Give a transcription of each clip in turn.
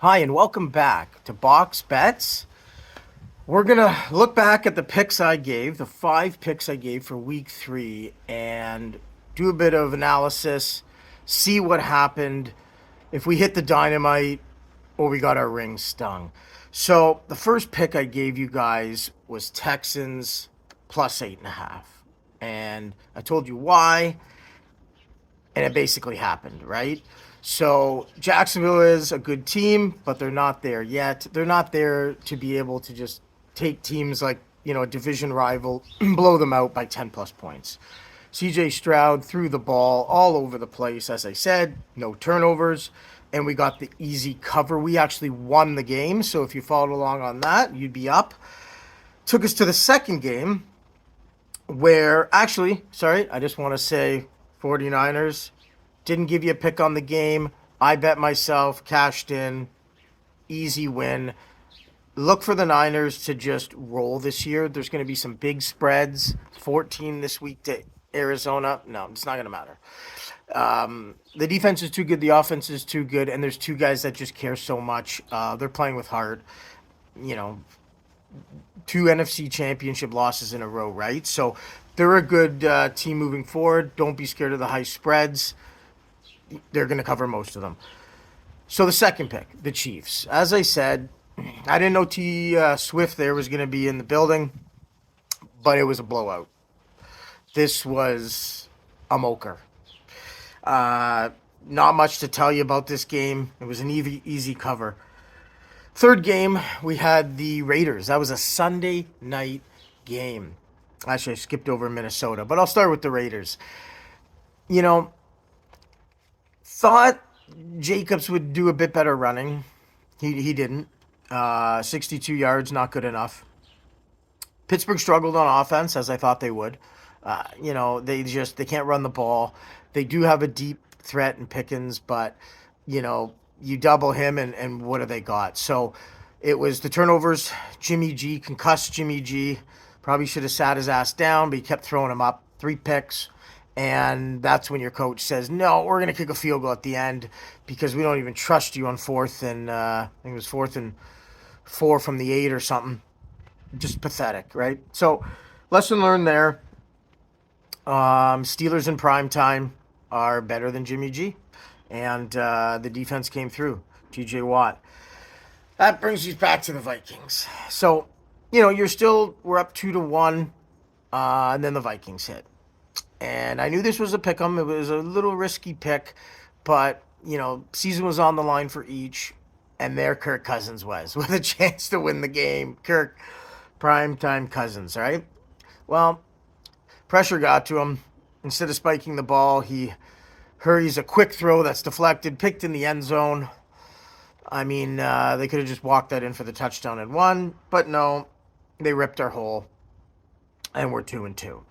Hi, and welcome back to Box Bets. We're going to look back at the picks I gave, the 5 picks I gave for week 3, and do a bit of analysis, see what happened, if we hit the dynamite or we got our rings stung. So, the first pick I gave you guys was Texans plus 8.5. And I told you why, and it basically happened, right? So Jacksonville is a good team, but they're not there yet. They're not there to be able to just take teams like, a division rival, blow them out by 10 plus points. CJ Stroud threw the ball all over the place, as I said, no turnovers, and we got the easy cover. We actually won the game, so if you followed along on that, you'd be up. Took us to the second game, where actually, sorry, I just want to say 49ers didn't give you a pick on the game. I bet myself, cashed in, easy win. Look for the Niners to just roll this year. There's going to be some big spreads. 14 this week to Arizona. No, it's not going to matter. The defense is too good. The offense is too good. And there's two guys that just care so much. They're playing with heart. You know, 2 NFC championship losses in a row, right? So they're a good team moving forward. Don't be scared of the high spreads. They're going to cover most of them. So the second pick, the Chiefs. As I said, I didn't know T. Swift there was going to be in the building, but it was a blowout. This was a moker. Not much to tell you about this game. It was an easy cover. Third game, we had the Raiders. That was a Sunday night game. Actually, I skipped over Minnesota, but I'll start with the Raiders. Thought Jacobs would do a bit better running. He didn't. 62 yards, not good enough. Pittsburgh struggled on offense, as I thought they would. They can't run the ball. They do have a deep threat in Pickens, but you double him and what do they got? So it was the turnovers. Jimmy G, concussed Jimmy G. Probably should have sat his ass down, but he kept throwing him up. 3 picks. And that's when your coach says, no, we're going to kick a field goal at the end because we don't even trust you on fourth and I think it was 4th and 4 from the 8 or something. Just pathetic, right? So lesson learned there. Steelers in prime time are better than Jimmy G. And the defense came through. TJ Watt. That brings you back to the Vikings. So, we're up 2-1, and then the Vikings hit. And I knew this was a pick 'em. It was a little risky pick, but, season was on the line for each. And there Kirk Cousins was with a chance to win the game. Kirk, primetime Cousins, right? Well, pressure got to him. Instead of spiking the ball, he hurries a quick throw that's deflected, picked in the end zone. I mean, they could have just walked that in for the touchdown and won, but no, they ripped our hole, and we're 2-2.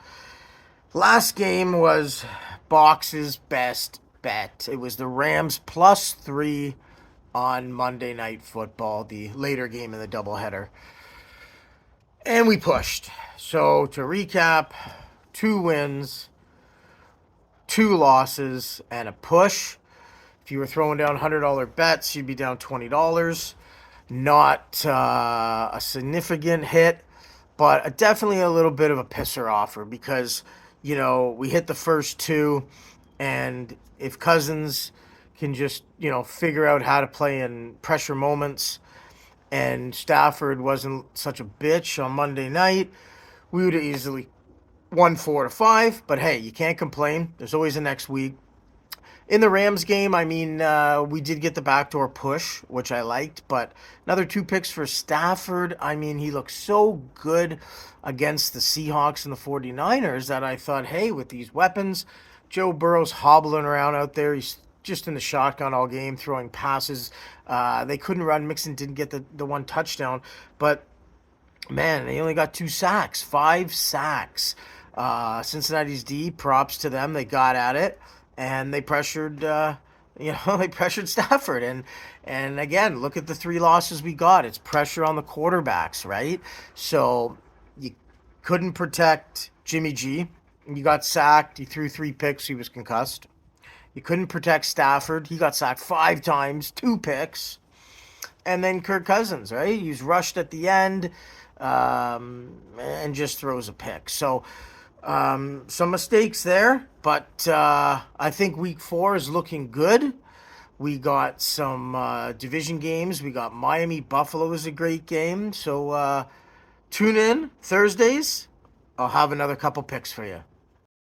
Last game was Box's best bet. It was the Rams +3 on Monday Night Football, the later game in the doubleheader. And we pushed. So to recap, 2 wins, 2 losses, and a push. If you were throwing down $100 bets, you'd be down $20. Not a significant hit, but definitely a little bit of a pisser offer because we hit the first 2, and if Cousins can just, figure out how to play in pressure moments, and Stafford wasn't such a bitch on Monday night, we would have easily won 4-5. But hey, you can't complain. There's always a next week. In the Rams game, we did get the backdoor push, which I liked, but another 2 picks for Stafford. He looked so good against the Seahawks and the 49ers that I thought, hey, with these weapons, Joe Burrow's hobbling around out there. He's just in the shotgun all game, throwing passes. They couldn't run. Mixon didn't get the 1 touchdown, but man, they only got 2 sacks, 5 sacks. Cincinnati's D, props to them. They got at it. And they pressured, they pressured Stafford. And again, look at the 3 losses we got. It's pressure on the quarterbacks, right? So you couldn't protect Jimmy G. You got sacked. He threw 3 picks. He was concussed. You couldn't protect Stafford. He got sacked 5 times, 2 picks. And then Kirk Cousins, right? He's rushed at the end and just throws a pick. So some mistakes there, but I think week 4 is looking good. We got some division games. We got Miami Buffalo is a great game. So tune in Thursdays. I'll have another couple picks for you.